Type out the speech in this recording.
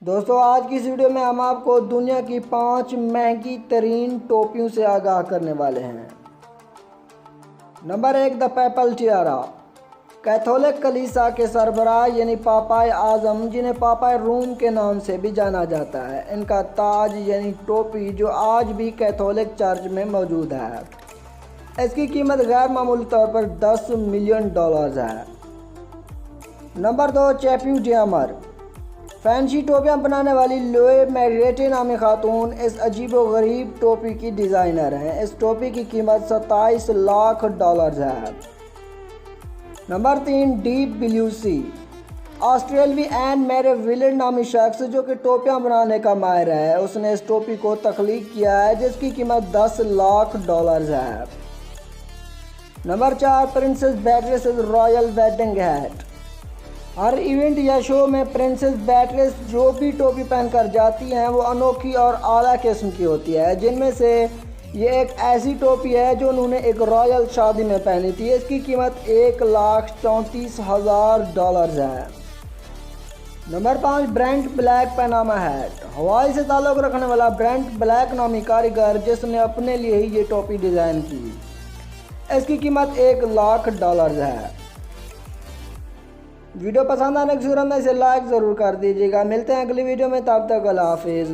دوستو آج کی اس ویڈیو میں ہم آپ کو دنیا کی 5 مہنگی ترین ٹوپیوں سے آگاہ کرنے والے ہیں۔ Number 1، the papal tiara. Catholic کلیسا کے سربراہ یعنی پاپائے اعظم، جنہیں پاپائے روم کے نام سے بھی جانا جاتا ہے، ان کا تاج یعنی ٹوپی جو آج بھی کیتھولک چرچ میں موجود ہے، اس کی قیمت غیر معمولی طور پر $10 ملین ہے۔ نمبر 2، چیپیو ڈیامر۔ فینسی ٹوپیاں بنانے والی لوئے میریٹے نامی خاتون اس عجیب و غریب ٹوپی کی ڈیزائنر ہیں۔ اس ٹوپی کی قیمت $27 لاکھ ہے۔ نمبر 3، ڈیپ بلیو سی۔ آسٹریلوی این میرے ویلر نامی شخص جو کہ ٹوپیاں بنانے کا ماہر ہے، اس نے اس ٹوپی کو تخلیق کیا ہے جس کی قیمت $10 لاکھ ہے۔ Number 4، princess بیٹریس Royal wedding heat. ہر ایونٹ یا شو میں پرنسس بیٹریس جو بھی ٹوپی پہن کر جاتی ہیں وہ انوکھی اور اعلیٰ قسم کی ہوتی ہے، جن میں سے یہ ایک ایسی ٹوپی ہے جو انہوں نے ایک رائل شادی میں پہنی تھی۔ اس کی قیمت $1,34,000 ہے۔ Number 5، برینٹ black Panama heat. ہوائی سے تعلق رکھنے والا برینٹ بلیک نامی کاریگر جس نے اپنے لیے ہی یہ ٹوپی ڈیزائن کی، اس کی قیمت $1 لاکھ ہے۔ ویڈیو پسند آنے کی صورت میں اسے لائک ضرور کر دیجیے گا۔ ملتے ہیں اگلی ویڈیو میں، تب تک اللہ حافظ۔